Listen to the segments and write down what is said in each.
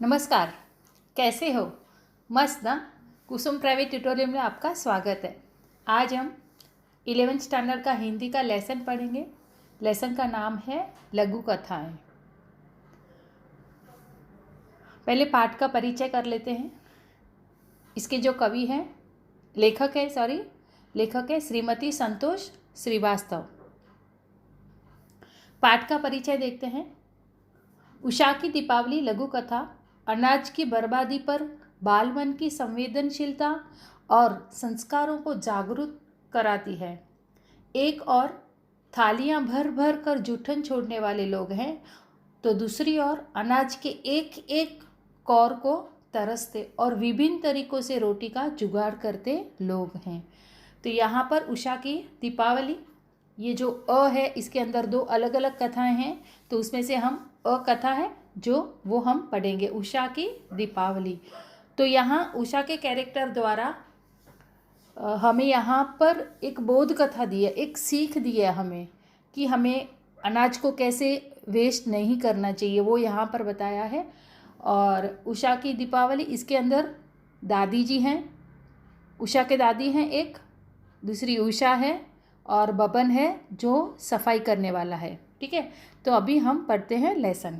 नमस्कार। कैसे हो? मस्त ना। कुसुम प्राइवेट ट्यूटोरियल में आपका स्वागत है। आज हम 11th स्टैंडर्ड का हिंदी का लेसन पढ़ेंगे। लेसन का नाम है लघु कथाएं। पहले पाठ का परिचय कर लेते हैं। इसके जो कवि हैं, लेखक है श्रीमती संतोष श्रीवास्तव। पाठ का परिचय देखते हैं। उषा की दीपावली लघु कथा अनाज की बर्बादी पर बाल मन की संवेदनशीलता और संस्कारों को जागरूक कराती है। एक और थालियां भर भर कर जूठन छोड़ने वाले लोग हैं, तो दूसरी ओर अनाज के एक एक कौर को तरसते और विभिन्न तरीकों से रोटी का जुगाड़ करते लोग हैं। तो यहाँ पर उषा की दीपावली, ये जो अ है इसके अंदर दो अलग अलग कथाएं हैं, तो उसमें से हम अ कथा है जो वो हम पढ़ेंगे, उषा की दीपावली। तो यहाँ उषा के कैरेक्टर द्वारा हमें यहाँ पर एक बोध कथा दी है, एक सीख दी है हमें कि हमें अनाज को कैसे वेस्ट नहीं करना चाहिए, वो यहाँ पर बताया है। और उषा की दीपावली, इसके अंदर दादी जी हैं, उषा के दादी हैं, एक दूसरी उषा है और बबन है जो सफाई करने वाला है। ठीक है, तो अभी हम पढ़ते हैं लेसन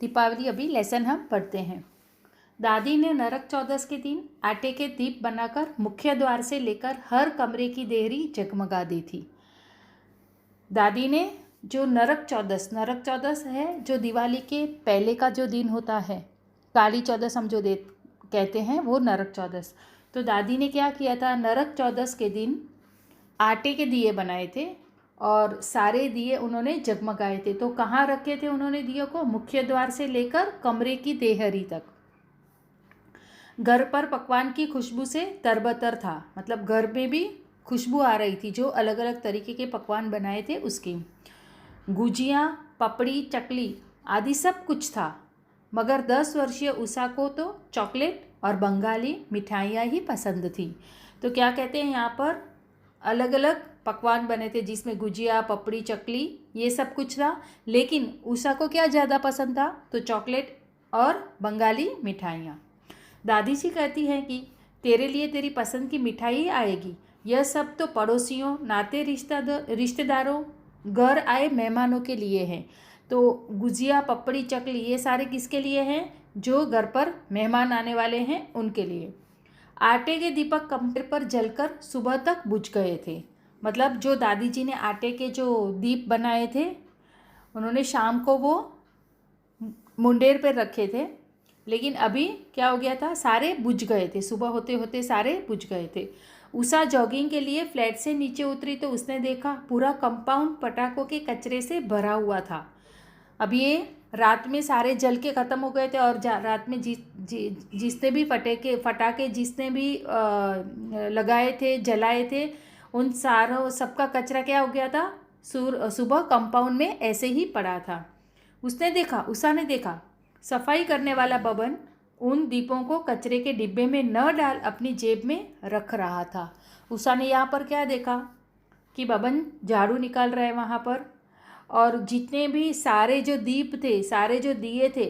दीपावली। अभी लेसन हम पढ़ते हैं। दादी ने नरक चौदस के दिन आटे के दीप बनाकर मुख्य द्वार से लेकर हर कमरे की देहरी जगमगा दी थी। दादी ने जो नरक चौदस है जो दिवाली के पहले का जो दिन होता है, काली चौदस हम जो कहते हैं, वो नरक चौदस। तो दादी ने क्या किया था, नरक चौदस के दिन आटे के दिए बनाए थे और सारे दिए उन्होंने जगमगाए थे। तो कहाँ रखे थे उन्होंने दियों को? मुख्य द्वार से लेकर कमरे की देहरी तक। घर पर पकवान की खुशबू से तरबतर था, मतलब घर में भी खुशबू आ रही थी, जो अलग अलग तरीके के पकवान बनाए थे उसकी। गुजियाँ, पपड़ी, चकली आदि सब कुछ था, मगर 10 वर्षीय उषा को तो चॉकलेट और बंगाली मिठाइयाँ ही पसंद थी। तो क्या कहते हैं यहाँ पर, अलग अलग पकवान बने थे जिसमें गुजिया, पपड़ी, चकली ये सब कुछ था, लेकिन उषा को क्या ज़्यादा पसंद था? तो चॉकलेट और बंगाली मिठाइयाँ। दादी जी कहती हैं कि तेरे लिए तेरी पसंद की मिठाई आएगी, यह सब तो पड़ोसियों, नाते रिश्तेदारों, घर आए मेहमानों के लिए हैं। तो गुजिया, पपड़ी, चकली ये सारे किसके लिए हैं? जो घर पर मेहमान आने वाले हैं उनके लिए। आटे के दीपक कमरे पर जलकर सुबह तक बुझ गए थे। मतलब जो दादी जी ने आटे के जो दीप बनाए थे, उन्होंने शाम को वो मुंडेर पर रखे थे, लेकिन अभी क्या हो गया था, सारे बुझ गए थे, सुबह होते होते सारे बुझ गए थे। उषा जॉगिंग के लिए फ्लैट से नीचे उतरी तो उसने देखा पूरा कंपाउंड पटाखों के कचरे से भरा हुआ था। अब ये रात में सारे जल के ख़त्म हो गए थे और रात में जिसने भी फटाके जिसने भी लगाए थे, जलाए थे, उन सारों सबका कचरा क्या हो गया था, सुबह कंपाउंड में ऐसे ही पड़ा था। उषा ने देखा सफाई करने वाला बबन उन दीपों को कचरे के डिब्बे में न डाल अपनी जेब में रख रहा था। उषा ने यहाँ पर क्या देखा कि बबन झाड़ू निकाल रहा है वहाँ पर, और जितने भी सारे जो दीप थे, सारे जो दिए थे,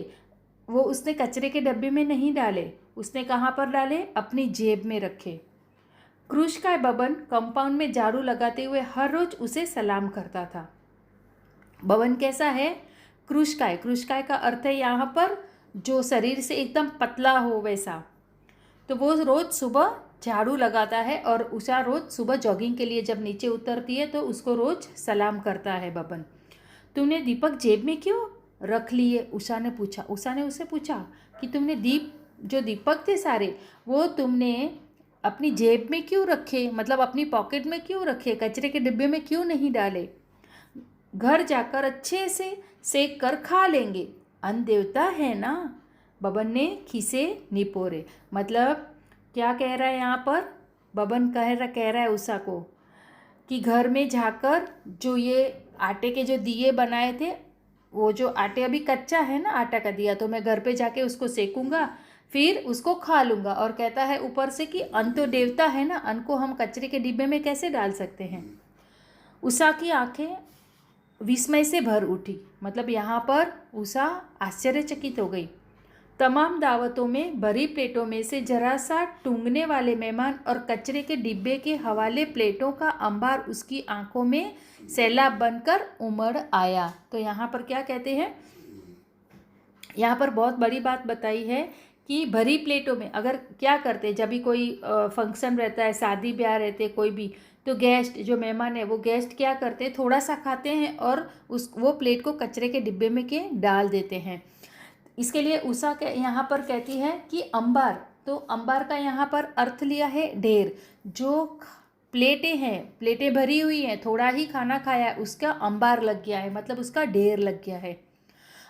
वो उसने कचरे के डब्बे में नहीं डाले, उसने कहाँ पर डाले? अपनी जेब में रखे। क्रूशकाय बबन कंपाउंड में झाड़ू लगाते हुए हर रोज उसे सलाम करता था। बबन कैसा है? क्रूशकाय का अर्थ है यहाँ पर जो शरीर से एकदम पतला हो वैसा। तो वो रोज़ सुबह झाड़ू लगाता है और उषा रोज़ सुबह जॉगिंग के लिए जब नीचे उतरती है तो उसको रोज़ सलाम करता है बबन। तूने दीपक जेब में क्यों रख लिए? उषा ने उसे पूछा कि तुमने जो दीपक थे सारे, वो तुमने अपनी जेब में क्यों रखे, मतलब अपनी पॉकेट में क्यों रखे, कचरे के डिब्बे में क्यों नहीं डाले? घर जाकर अच्छे से सेक कर खा लेंगे, अन्न देवता है ना। बबन ने खीसे निपोरे। मतलब क्या कह रहा है यहाँ पर? बबन कह रहा है उषा को कि घर में जाकर जो ये आटे के जो दिए बनाए थे, वो जो आटे अभी कच्चा है ना, आटा का दिया, तो मैं घर पे जाके उसको सेकूंगा, फिर उसको खा लूँगा। और कहता है ऊपर से कि अन्न तो देवता है ना, अन्न को हम कचरे के डिब्बे में कैसे डाल सकते हैं। उषा की आंखें विस्मय से भर उठी। मतलब यहाँ पर उषा आश्चर्यचकित हो गई। तमाम दावतों में भरी प्लेटों में से जरा सा टूंगने वाले मेहमान और कचरे के डिब्बे के हवाले प्लेटों का अंबार उसकी आंखों में सैलाब बनकर उमड़ आया। तो यहाँ पर क्या कहते हैं, यहाँ पर बहुत बड़ी बात बताई है कि भरी प्लेटों में अगर क्या करते, जब भी कोई फंक्शन रहता है, शादी ब्याह रहते कोई भी, तो गेस्ट जो मेहमान है वो गेस्ट क्या करते हैं, थोड़ा सा खाते हैं और वो प्लेट को कचरे के डिब्बे में के डाल देते हैं। इसके लिए उषा के यहाँ पर कहती है कि अंबार, तो अंबार का यहाँ पर अर्थ लिया है ढेर। जो प्लेटें हैं, प्लेटें भरी हुई हैं, थोड़ा ही खाना खाया, उसका अंबार लग गया है, मतलब उसका ढेर लग गया है।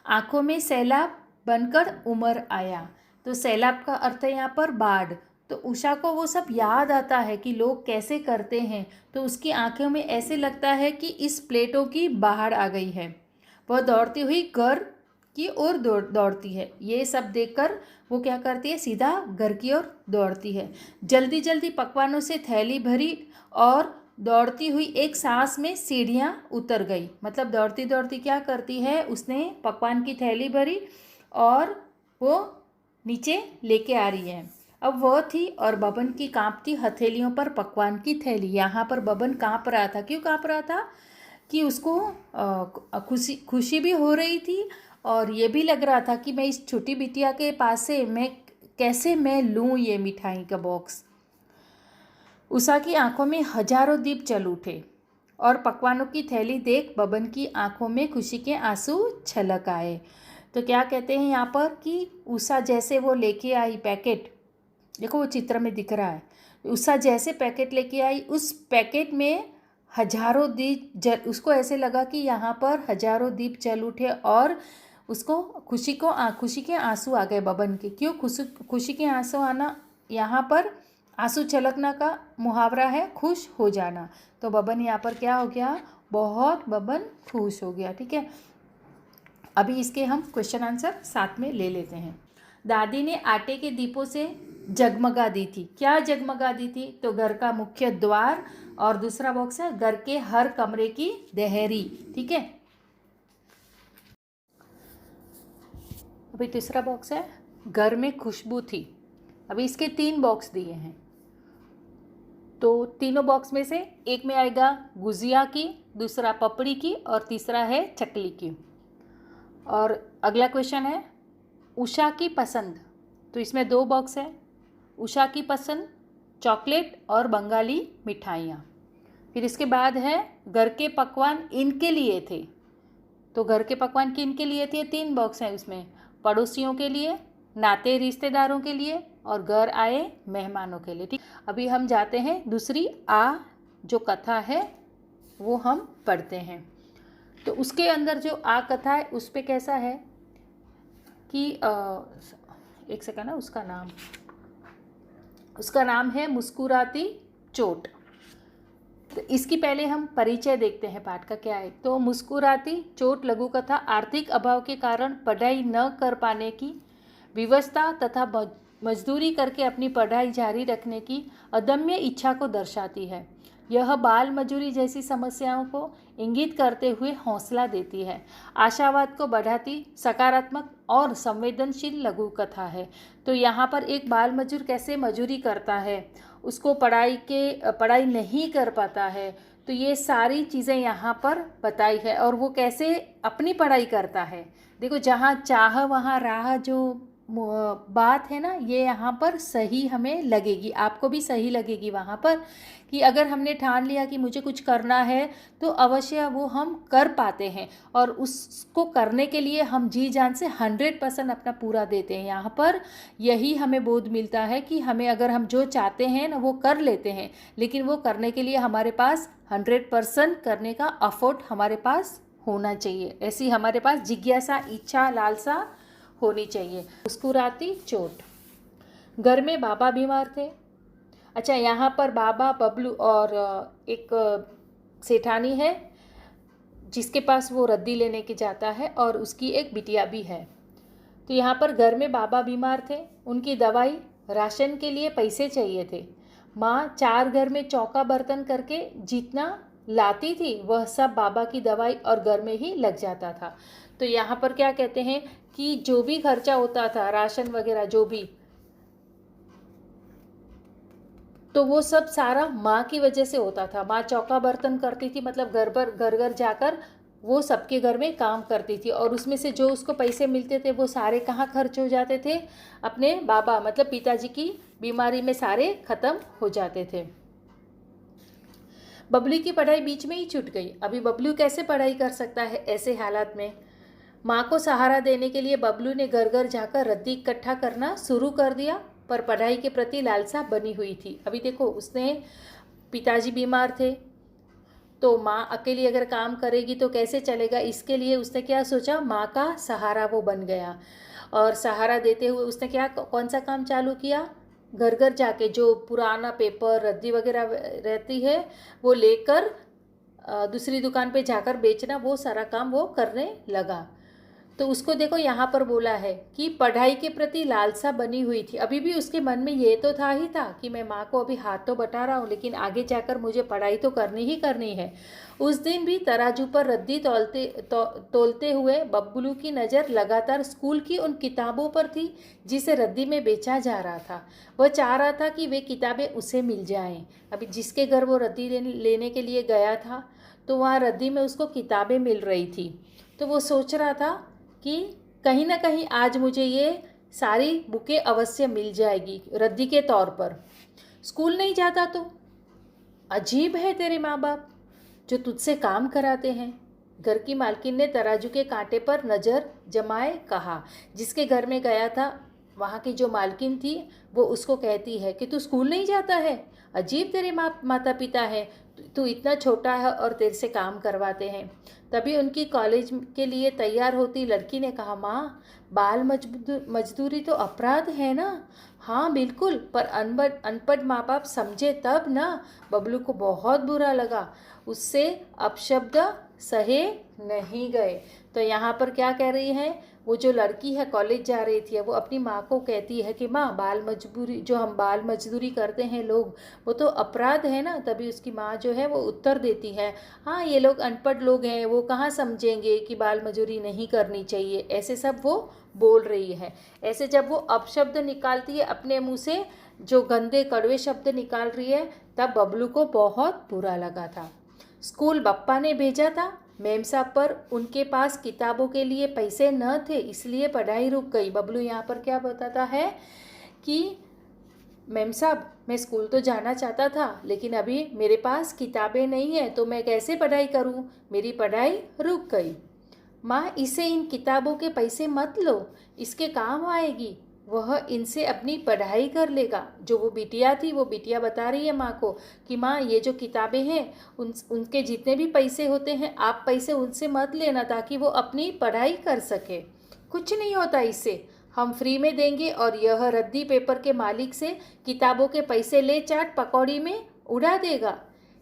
आंखों में सैलाब बनकर उमड़ आया, तो सैलाब का अर्थ है यहाँ पर बाढ़। तो उषा को वो सब याद आता है कि लोग कैसे करते हैं, तो उसकी आंखों में ऐसे लगता है कि इस प्लेटों की बाढ़ आ गई है। वह दौड़ती हुई घर की ओर दौड़ती है। ये सब देखकर वो क्या करती है, सीधा घर की ओर दौड़ती है। जल्दी जल्दी पकवानों से थैली भरी और दौड़ती हुई एक सांस में सीढ़ियाँ उतर गई। मतलब दौड़ती दौड़ती क्या करती है, उसने पकवान की थैली भरी और वो नीचे लेके आ रही है। अब वह थी और बबन की कांपती हथेलियों पर पकवान की थैली। यहाँ पर बबन कांप रहा था। क्यों कांप रहा था कि उसको खुशी भी हो रही थी और ये भी लग रहा था कि मैं इस छोटी बिटिया के पास से कैसे मैं लूँ ये मिठाई का बॉक्स। उषा की आंखों में हजारों दीप जल उठे और पकवानों की थैली देख बबन की आंखों में खुशी के आंसू छलक आए। तो क्या कहते हैं यहाँ पर कि उषा जैसे वो लेके आई पैकेट, देखो वो चित्र में दिख रहा है, उषा जैसे पैकेट लेके आई, उस पैकेट में हजारों दीप जल, उसको ऐसे लगा कि यहाँ पर हजारों दीप जल उठे और उसको खुशी के आंसू आ गए बबन के। क्यों खुशी के आंसू आना, यहाँ पर आंसू छलकना का मुहावरा है खुश हो जाना। तो बबन यहाँ पर क्या हो गया, बहुत बबन खुश हो गया। ठीक है, अभी इसके हम क्वेश्चन आंसर साथ में ले लेते हैं। दादी ने आटे के दीपों से जगमगा दी थी। क्या जगमगा दी थी, तो घर का मुख्य द्वार, और दूसरा बॉक्स है घर के हर कमरे की देहरी। ठीक है, अभी तीसरा बॉक्स है घर में खुशबू थी। अभी इसके 3 बॉक्स दिए हैं, तो तीनों बॉक्स में से एक में आएगा गुजिया की, दूसरा पपड़ी की और तीसरा है चकली की। और अगला क्वेश्चन है उषा की पसंद, तो इसमें 2 बॉक्स है, उषा की पसंद चॉकलेट और बंगाली मिठाइयाँ। फिर इसके बाद है घर के पकवान इनके लिए थे, तो घर के पकवान किन के लिए थे, 3 बॉक्स हैं उसमें, पड़ोसियों के लिए, नाते रिश्तेदारों के लिए और घर आए मेहमानों के लिए। ठीक, अभी हम जाते हैं दूसरी जो कथा है वो हम पढ़ते हैं। तो उसके अंदर जो कथा है उस पे कैसा है कि एक सेकंड ना, उसका नाम है मुस्कुराती चोट। तो इसकी पहले हम परिचय देखते हैं, पाठ का क्या है। तो मुस्कुराती चोट लघु कथा आर्थिक अभाव के कारण पढ़ाई न कर पाने की विवशता तथा मजदूरी करके अपनी पढ़ाई जारी रखने की अदम्य इच्छा को दर्शाती है। यह बाल मजूरी जैसी समस्याओं को इंगित करते हुए हौसला देती है, आशावाद को बढ़ाती सकारात्मक और संवेदनशील लघु कथा है। तो यहाँ पर एक बाल मजूर कैसे मजूरी करता है, उसको पढ़ाई नहीं कर पाता है, तो ये सारी चीज़ें यहाँ पर बताई है। और वो कैसे अपनी पढ़ाई करता है, देखो जहाँ चाह वहाँ राह जो बात है ना, ये यहाँ पर सही हमें लगेगी, आपको भी सही लगेगी वहाँ पर, कि अगर हमने ठान लिया कि मुझे कुछ करना है तो अवश्य वो हम कर पाते हैं और उसको करने के लिए हम जी जान से 100% अपना पूरा देते हैं। यहाँ पर यही हमें बोध मिलता है कि हमें अगर हम जो चाहते हैं ना वो कर लेते हैं, लेकिन वो करने के लिए हमारे पास 100% करने का एफर्ट हमारे पास होना चाहिए, ऐसी हमारे पास जिज्ञासा, इच्छा, लालसा होनी चाहिए। मुस्कुराती चोट। घर में बाबा बीमार थे। अच्छा, यहाँ पर बाबा, बबलू और एक सेठानी है जिसके पास वो रद्दी लेने के जाता है और उसकी एक बिटिया भी है। तो यहाँ पर घर में बाबा बीमार थे, उनकी दवाई, राशन के लिए पैसे चाहिए थे। माँ 4 घर में चौका बर्तन करके जितना लाती थी वह सब बाबा की दवाई और घर में ही लग जाता था। तो यहाँ पर क्या कहते हैं कि जो भी खर्चा होता था, राशन वगैरह जो भी, तो वो सब सारा माँ की वजह से होता था। माँ चौका बर्तन करती थी, मतलब घर घर जाकर वो सबके घर में काम करती थी, और उसमें से जो उसको पैसे मिलते थे वो सारे कहाँ खर्च हो जाते थे? अपने बाबा मतलब पिताजी की बीमारी में सारे ख़त्म हो जाते थे। बबलू की पढ़ाई बीच में ही छूट गई। अभी बबलू कैसे पढ़ाई कर सकता है ऐसे हालात में? माँ को सहारा देने के लिए बबलू ने घर घर जाकर रद्दी इकट्ठा करना शुरू कर दिया, पर पढ़ाई के प्रति लालसा बनी हुई थी। अभी देखो, उसने पिताजी बीमार थे, तो माँ अकेली अगर काम करेगी तो कैसे चलेगा, इसके लिए उसने क्या सोचा, माँ का सहारा वो बन गया। और सहारा देते हुए उसने क्या, कौन सा काम चालू किया? घर घर जाके जो पुराना पेपर रद्दी वगैरह रहती है वो लेकर दूसरी दुकान पे जाकर बेचना, वो सारा काम वो करने लगा। तो उसको देखो यहाँ पर बोला है कि पढ़ाई के प्रति लालसा बनी हुई थी। अभी भी उसके मन में ये तो था ही था कि मैं माँ को अभी हाथ तो बटा रहा हूँ, लेकिन आगे जाकर मुझे पढ़ाई तो करनी ही करनी है। उस दिन भी तराजू पर रद्दी तोलते हुए बबलू की नज़र लगातार स्कूल की उन किताबों पर थी जिसे रद्दी में बेचा जा रहा था। वह चाह रहा था कि वे किताबें उसे मिल जाएं। अभी जिसके घर वो रद्दी लेने के लिए गया था, तो वहाँ रद्दी में उसको किताबें मिल रही थी। तो वो सोच रहा था कि कहीं ना कहीं आज मुझे ये सारी बुकें अवश्य मिल जाएगी रद्दी के तौर पर। स्कूल नहीं जाता तो? अजीब है तेरे माँ बाप जो तुझसे काम कराते हैं, घर की मालकिन ने तराजू के कांटे पर नज़र जमाए कहा। जिसके घर में गया था वहाँ की जो मालकिन थी वो उसको कहती है कि तू स्कूल नहीं जाता है, अजीब तेरे माता पिता है, तू इतना छोटा है और तेरे से काम करवाते हैं। तभी उनकी कॉलेज के लिए तैयार होती लड़की ने कहा, माँ बाल मजदूरी तो अपराध है ना? हाँ बिल्कुल, पर अनपढ़ माँ बाप समझे तब ना। बबलू को बहुत बुरा लगा, उससे अपशब्द सहे नहीं गए। तो यहाँ पर क्या कह रही है, वो जो लड़की है कॉलेज जा रही थी, वो अपनी माँ को कहती है कि माँ हम बाल मजदूरी करते हैं लोग, वो तो अपराध है ना। तभी उसकी माँ जो है वो उत्तर देती है, हाँ ये लोग अनपढ़ लोग हैं, वो कहाँ समझेंगे कि बाल मजदूरी नहीं करनी चाहिए, ऐसे सब वो बोल रही है। ऐसे जब वो अपशब्द निकालती है अपने मुँह से, जो गंदे कड़वे शब्द निकाल रही है, तब बबलू को बहुत बुरा लगा था। स्कूल बप्पा ने भेजा था, मेम साहब पर उनके पास किताबों के लिए पैसे न थे, इसलिए पढ़ाई रुक गई। बबलू यहाँ पर क्या बताता है कि मेम साहब मैं स्कूल तो जाना चाहता था, लेकिन अभी मेरे पास किताबें नहीं है, तो मैं कैसे पढ़ाई करूँ, मेरी पढ़ाई रुक गई। माँ इसे इन किताबों के पैसे मत लो, इसके काम आएगी, वह इनसे अपनी पढ़ाई कर लेगा। जो वो बिटिया थी वो बिटिया बता रही है माँ को कि माँ ये जो किताबें हैं उनके जितने भी पैसे होते हैं आप पैसे उनसे मत लेना, ताकि वो अपनी पढ़ाई कर सके। कुछ नहीं होता इससे, हम फ्री में देंगे, और यह रद्दी पेपर के मालिक से किताबों के पैसे ले चाट पकौड़ी में उड़ा देगा।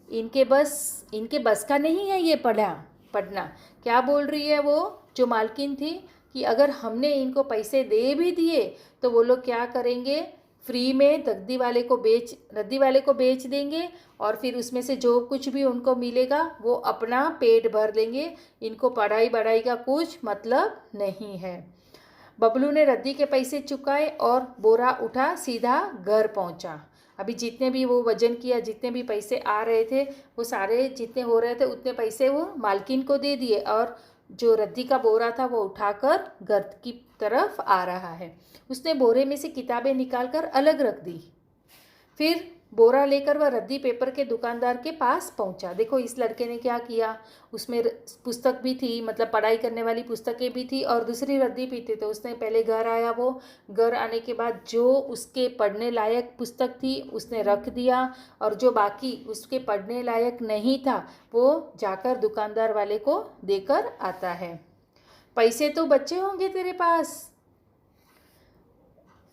इनके बस का नहीं है ये पढ़ना। क्या बोल रही है वो जो मालकिन थी कि अगर हमने इनको पैसे दे भी दिए तो वो लोग क्या करेंगे, फ्री में रद्दी वाले को बेच देंगे, और फिर उसमें से जो कुछ भी उनको मिलेगा वो अपना पेट भर देंगे। इनको पढ़ाई बढ़ाई का कुछ मतलब नहीं है। बबलू ने रद्दी के पैसे चुकाए और बोरा उठा सीधा घर पहुंचा। अभी जितने भी वो वजन किया, जितने भी पैसे आ रहे थे, वो सारे जितने हो रहे थे उतने पैसे वो मालकिन को दे दिए, और जो रद्दी का बोरा था वो उठाकर घर की तरफ आ रहा है। उसने बोरे में से किताबें निकालकर अलग रख दी, फिर बोरा लेकर वह रद्दी पेपर के दुकानदार के पास पहुंचा। देखो इस लड़के ने क्या किया, उसमें पुस्तक भी थी, मतलब पढ़ाई करने वाली पुस्तकें भी थी और दूसरी रद्दी भी थी। तो उसने पहले घर आया, वो घर आने के बाद जो उसके पढ़ने लायक पुस्तक थी उसने रख दिया, और जो बाकी उसके पढ़ने लायक नहीं था वो जाकर दुकानदार वाले को देकर आता है। पैसे तो बचे होंगे तेरे पास।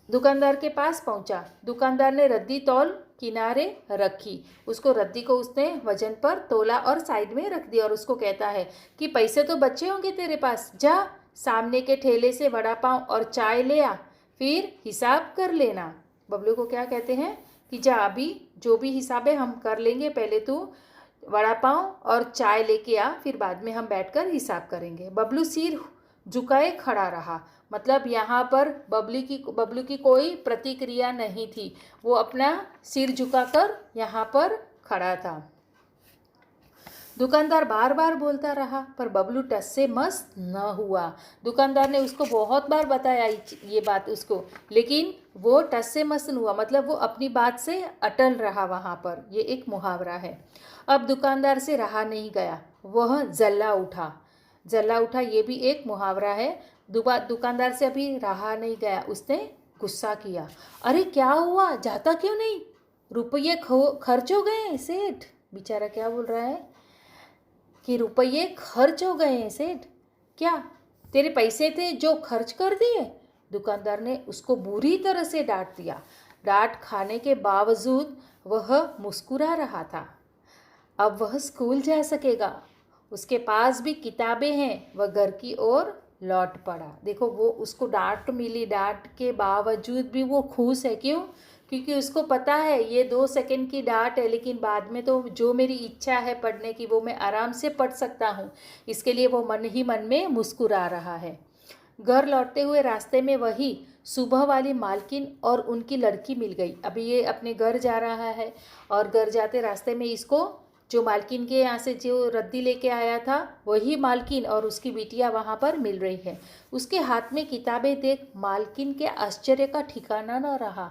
दुकानदार के पास पहुंचा, दुकानदार ने रद्दी तौल किनारे रखी, उसको रद्दी को उसने वजन पर तोला और साइड में रख दिया, और उसको कहता है कि पैसे तो बचे होंगे तेरे पास, जा सामने के ठेले से वड़ा पाव और चाय ले आ, फिर हिसाब कर लेना। बबलू को क्या कहते हैं कि जा अभी जो भी हिसाब है हम कर लेंगे, पहले तू वड़ा पाव और चाय लेके आ, फिर बाद में हम बैठकर हिसाब करेंगे। बबलू सिर झुकाए खड़ा रहा। मतलब यहाँ पर बबलू की कोई प्रतिक्रिया नहीं थी, वो अपना सिर झुकाकर यहाँ पर खड़ा था। दुकानदार बार बार बोलता रहा पर बबलू टस से मस न हुआ। दुकानदार ने उसको बहुत बार बताया ये बात उसको, लेकिन वो टस से मस न हुआ, मतलब वो अपनी बात से अटल रहा वहाँ पर। ये एक मुहावरा है। अब दुकानदार से रहा नहीं गया, वह जल्ला उठा। जल्ला उठा ये भी एक मुहावरा है। दुकानदार से अभी रहा नहीं गया, उसने गुस्सा किया। अरे क्या हुआ, जाता क्यों नहीं? रुपये खर्च हो गए हैं सेठ। बेचारा क्या बोल रहा है कि रुपये खर्च हो गए हैं सेठ। क्या तेरे पैसे थे जो खर्च कर दिए? दुकानदार ने उसको बुरी तरह से डांट दिया। डांट खाने के बावजूद वह मुस्कुरा रहा था। अब वह स्कूल जा सकेगा, उसके पास भी किताबें हैं। वह घर की ओर लौट पड़ा। देखो, वो उसको डांट मिली, डांट के बावजूद भी वो खुश है। क्यों? क्योंकि उसको पता है ये 2 सेकंड की डांट है, लेकिन बाद में तो जो मेरी इच्छा है पढ़ने की वो मैं आराम से पढ़ सकता हूँ। इसके लिए वो मन ही मन में मुस्कुरा रहा है। घर लौटते हुए रास्ते में वही सुबह वाली मालकिन और उनकी लड़की मिल गई। अभी ये अपने घर जा रहा है और घर जाते रास्ते में इसको जो मालकिन के यहाँ से जो रद्दी लेके आया था वही मालकिन और उसकी बिटिया वहाँ पर मिल रही है। उसके हाथ में किताबें देख मालकिन के आश्चर्य का ठिकाना न रहा।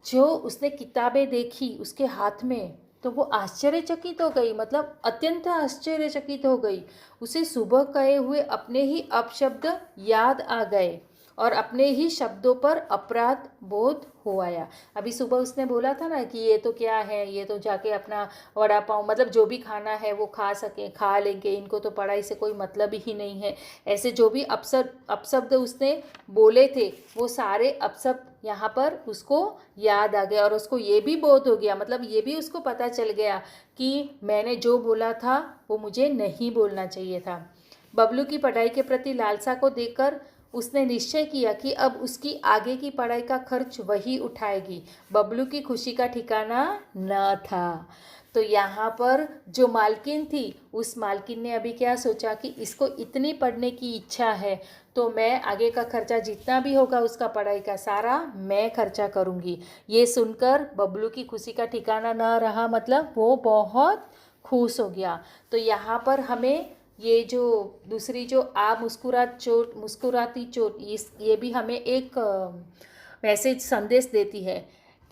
जो उसने किताबें देखी उसके हाथ में तो वो आश्चर्यचकित हो गई, मतलब अत्यंत आश्चर्यचकित हो गई। उसे सुबह कहे हुए अपने ही अपशब्द याद आ गए और अपने ही शब्दों पर अपराध बोध हो आया। अभी सुबह उसने बोला था ना कि ये तो क्या है, ये तो जाके अपना वड़ा पाव, मतलब जो भी खाना है वो खा लेंगे, इनको तो पढ़ाई से कोई मतलब ही नहीं है। ऐसे जो भी अपशब्द उसने बोले थे वो सारे अपशब्द यहाँ पर उसको याद आ गया और उसको ये भी बोध हो गया, मतलब ये भी उसको पता चल गया कि मैंने जो बोला था वो मुझे नहीं बोलना चाहिए था। बबलू की पढ़ाई के प्रति लालसा को देखकर उसने निश्चय किया कि अब उसकी आगे की पढ़ाई का खर्च वही उठाएगी। बबलू की खुशी का ठिकाना न था। तो यहाँ पर जो मालकिन थी उस मालकिन ने अभी क्या सोचा कि इसको इतनी पढ़ने की इच्छा है तो मैं आगे का खर्चा जितना भी होगा उसका पढ़ाई का सारा मैं खर्चा करूँगी। ये सुनकर बबलू की खुशी का ठिकाना न रहा, मतलब वो बहुत खुश हो गया। तो यहाँ पर हमें ये जो दूसरी जो मुस्कुराती चोट ये भी हमें एक मैसेज संदेश देती है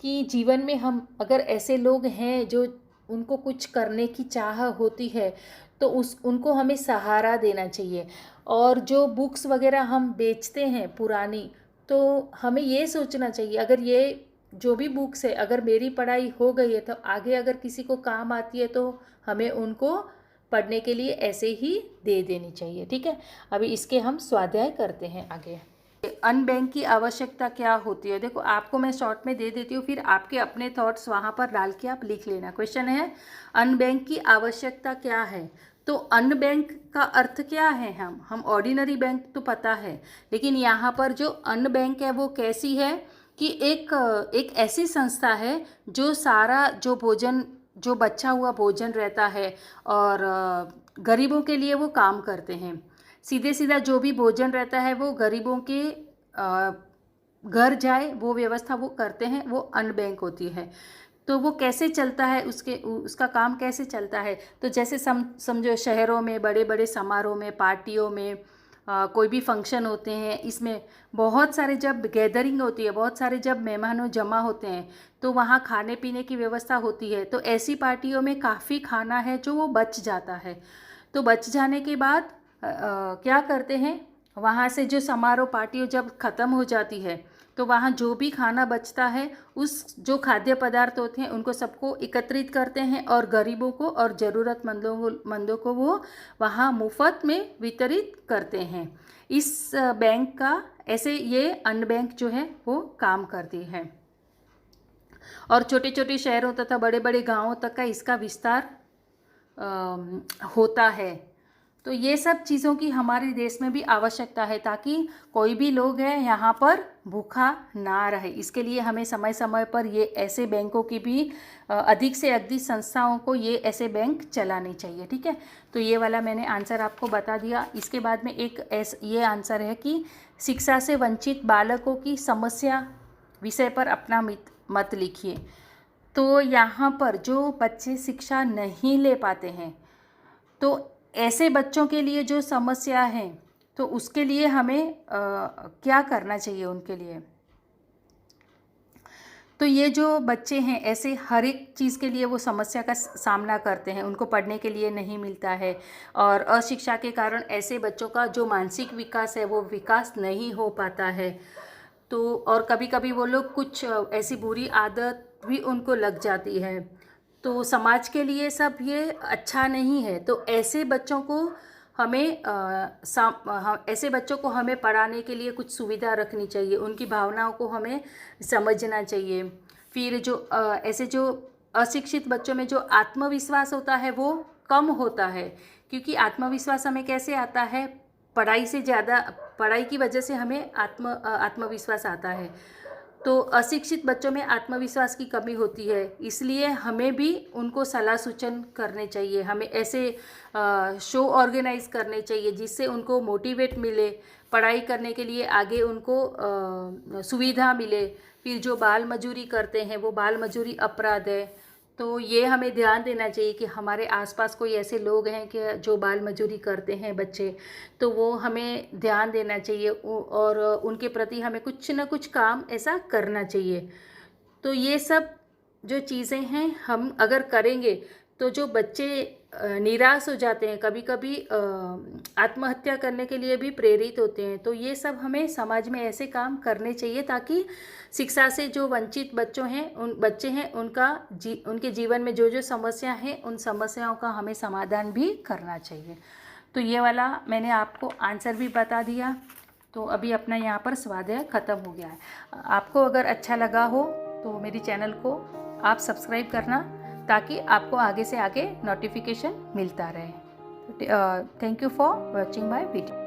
कि जीवन में हम अगर ऐसे लोग हैं जो उनको कुछ करने की चाह होती है तो उनको हमें सहारा देना चाहिए। और जो बुक्स वगैरह हम बेचते हैं पुरानी, तो हमें ये सोचना चाहिए अगर ये जो भी बुक्स है अगर मेरी पढ़ाई हो गई है तो आगे अगर किसी को काम आती है तो हमें उनको पढ़ने के लिए ऐसे ही दे देनी चाहिए। ठीक है, अभी इसके हम स्वाध्याय करते हैं आगे। अनबैंक की आवश्यकता क्या होती है? देखो, आपको मैं शॉर्ट में दे देती हूँ, फिर आपके अपने थॉट्स वहाँ पर डाल के आप लिख लेना। क्वेश्चन है, अनबैंक की आवश्यकता क्या है? तो अनबैंक का अर्थ क्या है? हम ऑर्डिनरी बैंक तो पता है, लेकिन यहाँ पर जो अनबैंक है वो कैसी है कि एक ऐसी संस्था है जो सारा जो बचा हुआ भोजन रहता है और गरीबों के लिए वो काम करते हैं। सीधे सीधा जो भी भोजन रहता है वो गरीबों के घर जाए वो व्यवस्था वो करते हैं, वो अनबैंक होती है। तो वो कैसे चलता है, उसका काम कैसे चलता है? तो जैसे समझो शहरों में बड़े बड़े समारोह में, पार्टियों में, कोई भी फंक्शन होते हैं, इसमें बहुत सारे जब गैदरिंग होती है, बहुत सारे जब मेहमानों जमा होते हैं तो वहाँ खाने पीने की व्यवस्था होती है। तो ऐसी पार्टियों में काफ़ी खाना है जो वो बच जाता है। तो बच जाने के बाद क्या करते हैं, वहाँ से जो समारोह पार्टियों जब ख़त्म हो जाती है तो वहाँ जो भी खाना बचता है उस जो खाद्य पदार्थ होते हैं उनको सबको एकत्रित करते हैं और गरीबों को और ज़रूरतमंदों को वो वहाँ मुफ्त में वितरित करते हैं। इस बैंक का ऐसे ये अन्न बैंक जो है वो काम करती है और छोटे छोटे शहरों तथा बड़े बड़े गांवों तक का इसका विस्तार होता है। तो ये सब चीज़ों की हमारे देश में भी आवश्यकता है ताकि कोई भी लोग है यहाँ पर भूखा ना रहे। इसके लिए हमें समय समय पर ये ऐसे बैंकों की भी अधिक से अधिक संस्थाओं को ये ऐसे बैंक चलाने चाहिए। ठीक है, तो ये वाला मैंने आंसर आपको बता दिया। इसके बाद में एक ये आंसर है कि शिक्षा से वंचित बालकों की समस्या विषय पर अपना मत लिखिए। तो यहाँ पर जो बच्चे शिक्षा नहीं ले पाते हैं, तो ऐसे बच्चों के लिए जो समस्या है, तो उसके लिए हमें क्या करना चाहिए उनके लिए। तो ये जो बच्चे हैं ऐसे हर एक चीज़ के लिए वो समस्या का सामना करते हैं, उनको पढ़ने के लिए नहीं मिलता है और अशिक्षा के कारण ऐसे बच्चों का जो मानसिक विकास है वो विकास नहीं हो पाता है। तो और कभी कभी वो लोग कुछ ऐसी बुरी आदत भी उनको लग जाती है, तो समाज के लिए सब ये अच्छा नहीं है। तो ऐसे बच्चों को हमें ऐसे बच्चों को हमें पढ़ाने के लिए कुछ सुविधा रखनी चाहिए, उनकी भावनाओं को हमें समझना चाहिए। फिर जो ऐसे जो अशिक्षित बच्चों में जो आत्मविश्वास होता है वो कम होता है, क्योंकि आत्मविश्वास हमें कैसे आता है, पढ़ाई से ज़्यादा, पढ़ाई की वजह से हमें आत्मविश्वास आता है। तो अशिक्षित बच्चों में आत्मविश्वास की कमी होती है, इसलिए हमें भी उनको सलाह सूचन करने चाहिए। हमें ऐसे शो ऑर्गेनाइज करने चाहिए जिससे उनको मोटिवेट मिले, पढ़ाई करने के लिए आगे उनको सुविधा मिले। फिर जो बाल मजूरी करते हैं वो बाल मजूरी अपराध है, तो ये हमें ध्यान देना चाहिए कि हमारे आसपास कोई ऐसे लोग हैं कि जो बाल मजूरी करते हैं बच्चे, तो वो हमें ध्यान देना चाहिए और उनके प्रति हमें कुछ ना कुछ काम ऐसा करना चाहिए। तो ये सब जो चीज़ें हैं हम अगर करेंगे तो जो बच्चे निराश हो जाते हैं, कभी कभी आत्महत्या करने के लिए भी प्रेरित होते हैं, तो ये सब हमें समाज में ऐसे काम करने चाहिए ताकि शिक्षा से जो वंचित बच्चे हैं उनके जीवन में जो जो समस्या है उन समस्याओं का हमें समाधान भी करना चाहिए। तो ये वाला मैंने आपको आंसर भी बता दिया। तो अभी अपना यहाँ पर स्वाध्याय ख़त्म हो गया है। आपको अगर अच्छा लगा हो तो मेरी चैनल को आप सब्सक्राइब करना ताकि आपको आगे से आगे नोटिफिकेशन मिलता रहे। Thank you for watching my video.